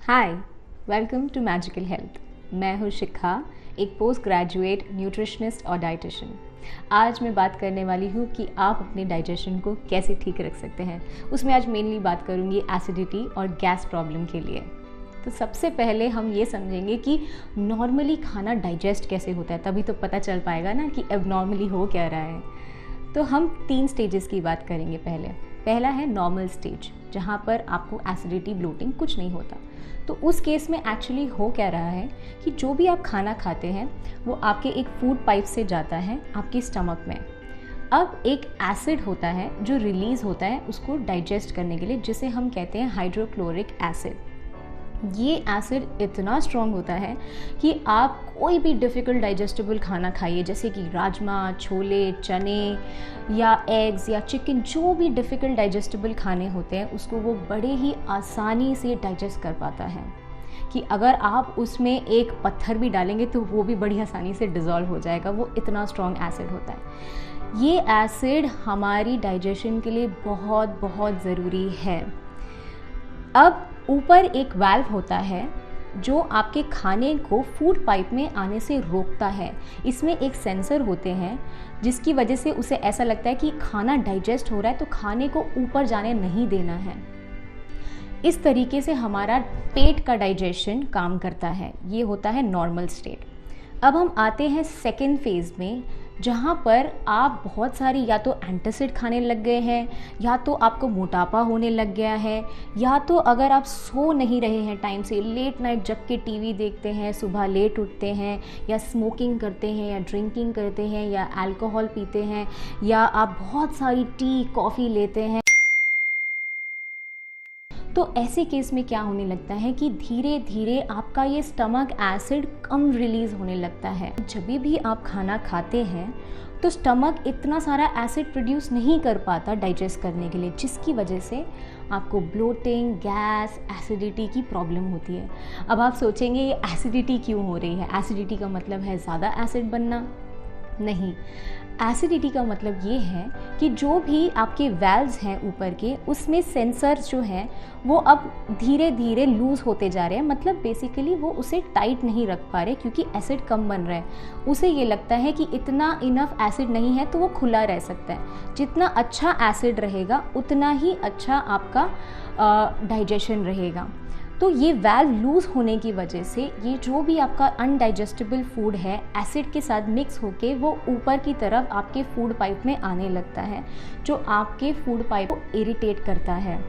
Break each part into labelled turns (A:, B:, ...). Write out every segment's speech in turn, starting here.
A: Hi, welcome to magical health. मैं हूँ शिखा, एक पोस्ट ग्रेजुएट न्यूट्रिशनिस्ट और डाइटिशियन। आज मैं बात करने वाली हूँ कि आप अपने डाइजेशन को कैसे ठीक रख सकते हैं। उसमें आज मेनली बात करूँगी एसिडिटी और गैस प्रॉब्लम के लिए। तो सबसे पहले हम ये समझेंगे कि नॉर्मली खाना डाइजेस्ट कैसे होता है, तभी तो पता चल पाएगा ना कि एबनॉर्मली हो क्या रहा है। तो हम 3 स्टेजेस की बात करेंगे। पहला है नॉर्मल स्टेज, जहाँ पर आपको एसिडिटी ब्लोटिंग कुछ नहीं होता। तो उस केस में एक्चुअली हो क्या रहा है कि जो भी आप खाना खाते हैं वो आपके एक फूड पाइप से जाता है आपके स्टमक में। अब एक एसिड होता है जो रिलीज होता है उसको डाइजेस्ट करने के लिए, जिसे हम कहते हैं हाइड्रोक्लोरिक एसिड। ये एसिड इतना स्ट्रॉन्ग होता है कि आप कोई भी डिफ़िकल्ट डाइजेस्टेबल खाना खाइए, जैसे कि राजमा, छोले, चने या एग्स या चिकन, जो भी डिफ़िकल्ट डाइजेस्टेबल खाने होते हैं उसको वो बड़े ही आसानी से डाइजेस्ट कर पाता है। कि अगर आप उसमें एक पत्थर भी डालेंगे तो वो भी बड़ी आसानी से डिज़ोल्व हो जाएगा, वो इतना स्ट्रॉन्ग एसिड होता है। ये एसिड हमारी डाइजेशन के लिए बहुत बहुत ज़रूरी है। अब ऊपर एक वाल्व होता है जो आपके खाने को फूड पाइप में आने से रोकता है। इसमें एक सेंसर होते हैं जिसकी वजह से उसे ऐसा लगता है कि खाना डाइजेस्ट हो रहा है, तो खाने को ऊपर जाने नहीं देना है। इस तरीके से हमारा पेट का डाइजेशन काम करता है। ये होता है नॉर्मल स्टेट। अब हम आते हैं सेकेंड फेज में, जहाँ पर आप बहुत सारी या तो एंटासिड खाने लग गए हैं, या तो आपको मोटापा होने लग गया है, या तो अगर आप सो नहीं रहे हैं टाइम से, लेट नाइट जग के टीवी देखते हैं, सुबह लेट उठते हैं, या स्मोकिंग करते हैं, या ड्रिंकिंग करते हैं, या अल्कोहल पीते हैं, या आप बहुत सारी टी कॉफ़ी लेते हैं। तो ऐसे केस में क्या होने लगता है कि धीरे धीरे आपका ये स्टमक एसिड कम रिलीज़ होने लगता है। जब भी आप खाना खाते हैं तो स्टमक इतना सारा एसिड प्रोड्यूस नहीं कर पाता डाइजेस्ट करने के लिए, जिसकी वजह से आपको ब्लोटिंग, गैस, एसिडिटी की प्रॉब्लम होती है। अब आप सोचेंगे ये एसिडिटी क्यों हो रही है? एसिडिटी का मतलब है ज़्यादा एसिड बनना? नहीं, एसिडिटी का मतलब ये है कि जो भी आपके वेल्व्स हैं ऊपर के, उसमें सेंसर्स जो हैं वो अब धीरे धीरे लूज़ होते जा रहे हैं। मतलब बेसिकली वो उसे टाइट नहीं रख पा रहे क्योंकि एसिड कम बन रहा है। उसे ये लगता है कि इतना इनफ एसिड नहीं है, तो वो खुला रह सकता है। जितना अच्छा एसिड रहेगा उतना ही अच्छा आपका डाइजेशन रहेगा। तो ये वाल्व लूज़ होने की वजह से ये जो भी आपका अनडाइजेस्टेबल फूड है, एसिड के साथ मिक्स होके वो ऊपर की तरफ आपके फूड पाइप में आने लगता है, जो आपके फूड पाइप को इरिटेट करता है।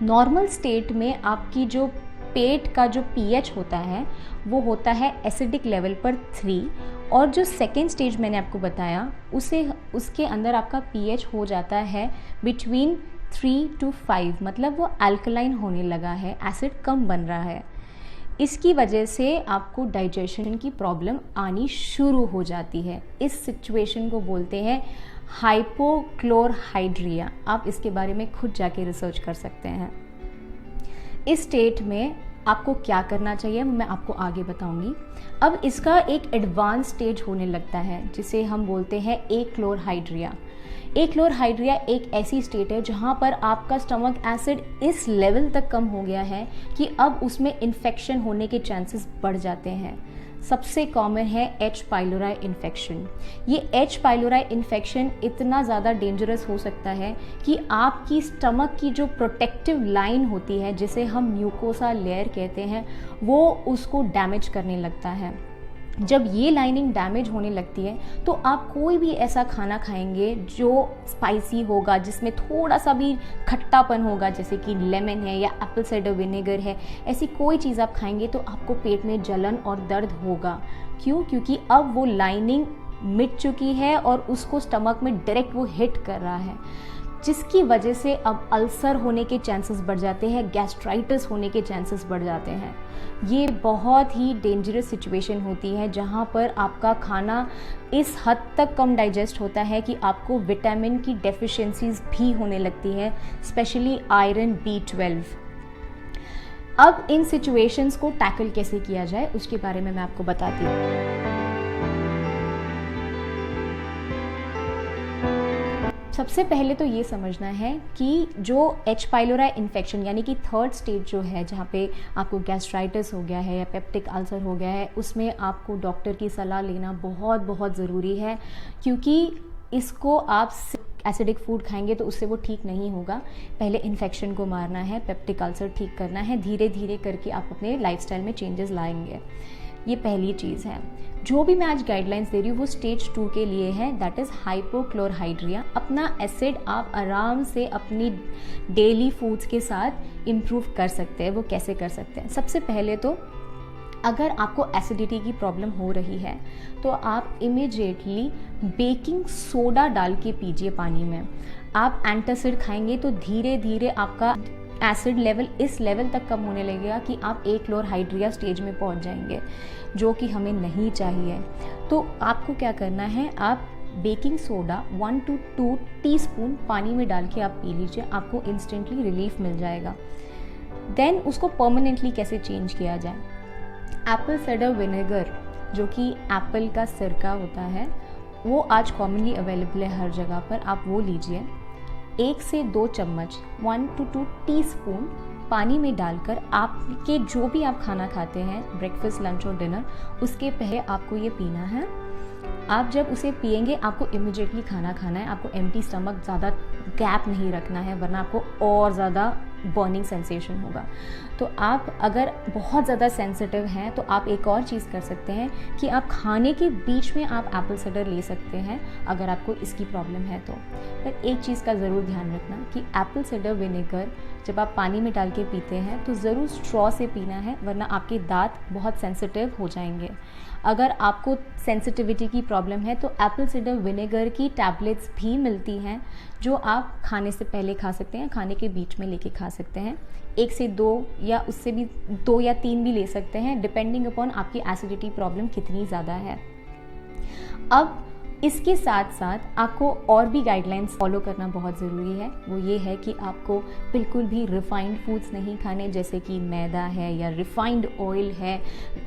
A: नॉर्मल स्टेट में आपकी जो पेट का जो पीएच होता है वो होता है एसिडिक लेवल पर 3, और जो सेकेंड स्टेज मैंने आपको बताया उसके अंदर आपका पीएच हो जाता है बिटवीन 3 to 5, मतलब वो अल्कलाइन होने लगा है, एसिड कम बन रहा है। इसकी वजह से आपको डाइजेशन की प्रॉब्लम आनी शुरू हो जाती है। इस सिचुएशन को बोलते हैं हाइपोक्लोरहाइड्रिया। आप इसके बारे में खुद जाके रिसर्च कर सकते हैं। इस स्टेट में आपको क्या करना चाहिए मैं आपको आगे बताऊंगी। अब इसका एक एडवांस स्टेज होने लगता है जिसे हम बोलते हैं एक्लोरहाइड्रिया। एक्लोरहाइड्रिया एक ऐसी स्टेट है जहाँ पर आपका स्टमक एसिड इस लेवल तक कम हो गया है कि अब उसमें इन्फेक्शन होने के चांसेस बढ़ जाते हैं। सबसे कॉमन है एच पाइलोराई इन्फेक्शन। ये एच पाइलोराई इन्फेक्शन इतना ज़्यादा डेंजरस हो सकता है कि आपकी स्टमक की जो प्रोटेक्टिव लाइन होती है, जिसे हम म्यूकोसा लेयर कहते हैं, वो उसको डैमेज करने लगता है। जब ये लाइनिंग डैमेज होने लगती है तो आप कोई भी ऐसा खाना खाएंगे जो स्पाइसी होगा, जिसमें थोड़ा सा भी खट्टापन होगा, जैसे कि लेमन है या एप्पल साइडर विनेगर है, ऐसी कोई चीज़ आप खाएंगे तो आपको पेट में जलन और दर्द होगा। क्यों? क्योंकि अब वो लाइनिंग मिट चुकी है और उसको स्टमक में डायरेक्ट वो हिट कर रहा है, जिसकी वजह से अब अल्सर होने के चांसेस बढ़ जाते हैं, गैस्ट्राइटिस होने के चांसेस बढ़ जाते हैं। ये बहुत ही डेंजरस सिचुएशन होती है जहाँ पर आपका खाना इस हद तक कम डाइजेस्ट होता है कि आपको विटामिन की डेफिशिएंसीज भी होने लगती है, स्पेशली आयरन B12। अब इन सिचुएशंस को टैकल कैसे किया जाए उसके बारे में मैं आपको बताती हूँ। सबसे पहले तो ये समझना है कि जो एच पाइलोराई इन्फेक्शन यानी कि थर्ड स्टेज जो है, जहाँ पे आपको गैस्ट्राइटिस हो गया है या पेप्टिक अल्सर हो गया है, उसमें आपको डॉक्टर की सलाह लेना बहुत बहुत ज़रूरी है, क्योंकि इसको आप एसिडिक फूड खाएंगे तो उससे वो ठीक नहीं होगा। पहले इन्फेक्शन को मारना है, पेप्टिक अल्सर ठीक करना है, धीरे धीरे करके आप अपने लाइफस्टाइल में चेंजेस लाएंगे। ये पहली चीज़ है। जो भी मैं आज गाइडलाइंस दे रही हूँ वो स्टेज 2 के लिए है, दैट इज़ हाइपोक्लोरहाइड्रिया। अपना एसिड आप आराम से अपनी डेली फूड्स के साथ इम्प्रूव कर सकते हैं। वो कैसे कर सकते हैं? सबसे पहले तो अगर आपको एसिडिटी की प्रॉब्लम हो रही है तो आप इमिजिएटली बेकिंग सोडा डाल के पीजिए पानी में। आप एंटासिड खाएंगे तो धीरे धीरे आपका एसिड लेवल इस लेवल तक कम होने लगेगा कि आप क्लोरहाइड्रिया स्टेज में पहुंच जाएंगे, जो कि हमें नहीं चाहिए। तो आपको क्या करना है, आप बेकिंग सोडा 1 to 2 टीस्पून पानी में डाल के आप पी लीजिए, आपको इंस्टेंटली रिलीफ मिल जाएगा। देन उसको परमानेंटली कैसे चेंज किया जाए? एप्पल साइडर विनेगर, जो कि एप्पल का सिरका होता है, वो आज कॉमनली अवेलेबल है हर जगह पर, आप वो लीजिए। 1 से 2 चम्मच 1 to 2 टीस्पून पानी में डालकर आपके जो भी आप खाना खाते हैं, ब्रेकफास्ट, लंच और डिनर, उसके पहले आपको ये पीना है। आप जब उसे पिएंगे आपको इमिडिएटली खाना खाना है, आपको एम्प्टी स्टमक, ज़्यादा गैप नहीं रखना है, वरना आपको और ज़्यादा बर्निंग सेंसेशन होगा। तो आप अगर बहुत ज़्यादा सेंसिटिव हैं तो आप एक और चीज़ कर सकते हैं कि आप खाने के बीच में आप एप्पल साइडर ले सकते हैं, अगर आपको इसकी प्रॉब्लम है तो। पर एक चीज़ का ज़रूर ध्यान रखना कि एप्पल साइडर विनेगर जब आप पानी में डाल के पीते हैं तो ज़रूर स्ट्रॉ से पीना है, वरना आपके दांत बहुत सेंसिटिव हो जाएंगे। अगर आपको सेंसिटिविटी की प्रॉब्लम है तो एप्पल साइडर विनेगर की टैबलेट्स भी मिलती हैं, जो आप खाने से पहले खा सकते हैं, खाने के बीच में लेके खा सकते हैं। 1 से 2 या उससे भी 2 या 3 भी ले सकते हैं, डिपेंडिंग अपॉन आपकी एसिडिटी प्रॉब्लम कितनी ज़्यादा है। अब इसके साथ साथ आपको और भी गाइडलाइंस फॉलो करना बहुत ज़रूरी है। वो ये है कि आपको बिल्कुल भी रिफाइंड फूड्स नहीं खाने, जैसे कि मैदा है या रिफाइंड ऑयल है,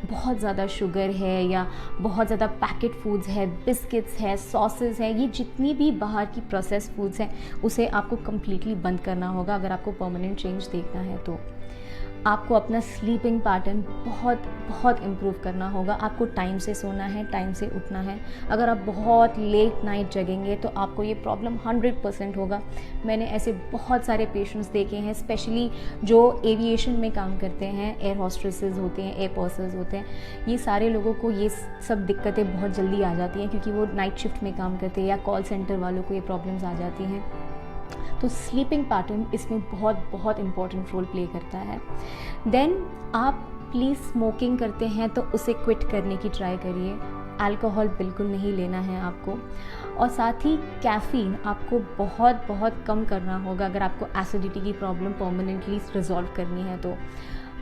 A: बहुत ज़्यादा शुगर है या बहुत ज़्यादा पैकेट फूड्स है, बिस्किट्स है, सॉसेस है, ये जितनी भी बाहर की प्रोसेस फूड्स हैं उसे आपको कम्प्लीटली बंद करना होगा अगर आपको परमानेंट चेंज देखना है तो। आपको अपना स्लीपिंग पैटर्न बहुत बहुत इम्प्रूव करना होगा। आपको टाइम से सोना है, टाइम से उठना है। अगर आप बहुत लेट नाइट जगेंगे तो आपको ये प्रॉब्लम 100% होगा। मैंने ऐसे बहुत सारे पेशेंट्स देखे हैं, स्पेशली जो एविएशन में काम करते हैं, एयर हॉस्टेसेस होते हैं, एयर पर्सन्स होते हैं, ये सारे लोगों को ये सब दिक्कतें बहुत जल्दी आ जाती हैं, क्योंकि वो नाइट शिफ्ट में काम करते हैं, या कॉल सेंटर वालों को ये प्रॉब्लम्स आ जाती हैं। तो स्लीपिंग पैटर्न इसमें बहुत बहुत इम्पॉर्टेंट रोल प्ले करता है। देन आप प्लीज़ स्मोकिंग करते हैं तो उसे क्विट करने की ट्राई करिए। अल्कोहल बिल्कुल नहीं लेना है आपको, और साथ ही कैफ़ीन आपको बहुत बहुत कम करना होगा अगर आपको एसिडिटी की प्रॉब्लम परमानेंटली रिजॉल्व करनी है तो।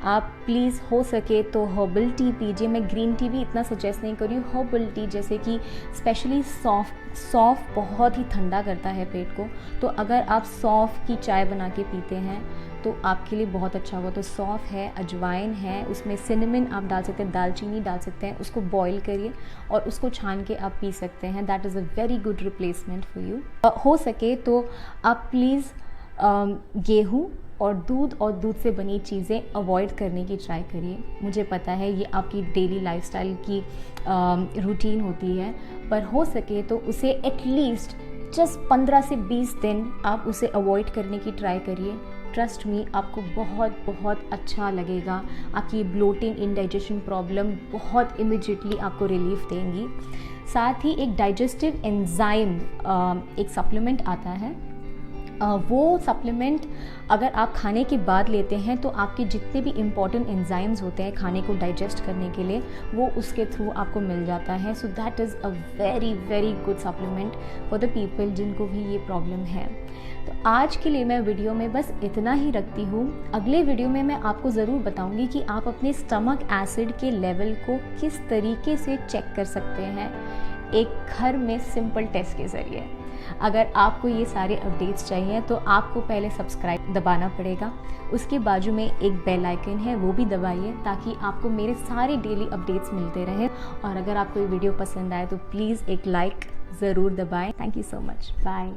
A: आप प्लीज़ हो सके तो हर्बल टी पीजिए। मैं ग्रीन टी भी इतना सजेस्ट नहीं कर रही हूँ, हर्बल टी जैसे कि स्पेशली सौंफ बहुत ही ठंडा करता है पेट को, तो अगर आप सौंफ की चाय बना के पीते हैं तो आपके लिए बहुत अच्छा होगा। तो सौंफ है, अजवाइन है, उसमें सिनेमन आप डाल सकते हैं, दालचीनी डाल सकते हैं, उसको बॉईल करिए और उसको छान के आप पी सकते हैं। That is a very good replacement for you. हो सके तो आप प्लीज़ गेहूँ और दूध से बनी चीज़ें अवॉइड करने की ट्राई करिए। मुझे पता है ये आपकी डेली लाइफस्टाइल की रूटीन होती है, पर हो सके तो उसे एटलीस्ट जस्ट 15 से 20 दिन आप उसे अवॉइड करने की ट्राई करिए। ट्रस्ट मी, आपको बहुत बहुत अच्छा लगेगा। आपकी ब्लोटिंग, इंडाइजेशन प्रॉब्लम बहुत इमिडिएटली आपको रिलीफ देंगी। साथ ही एक डाइजेस्टिव एंजाइम एक सप्लीमेंट आता है, वो सप्लीमेंट अगर आप खाने के बाद लेते हैं तो आपके जितने भी इम्पॉर्टेंट एंजाइम्स होते हैं खाने को डाइजेस्ट करने के लिए, वो उसके थ्रू आपको मिल जाता है। So that is a very very good supplement for the people जिनको भी ये प्रॉब्लम है। तो आज के लिए मैं वीडियो में बस इतना ही रखती हूँ। अगले वीडियो में मैं आपको ज़रूर बताऊँगी कि आप अपने स्टमक एसिड के लेवल को किस तरीके से चेक कर सकते हैं एक घर में सिंपल टेस्ट के ज़रिए। अगर आपको ये सारे अपडेट्स चाहिए तो आपको पहले सब्सक्राइब दबाना पड़ेगा, उसके बाजू में एक बेल आइकन है वो भी दबाइए, ताकि आपको मेरे सारे डेली अपडेट्स मिलते रहें। और अगर आपको ये वीडियो पसंद आए तो प्लीज़ एक लाइक ज़रूर दबाएं। Thank you so much, bye.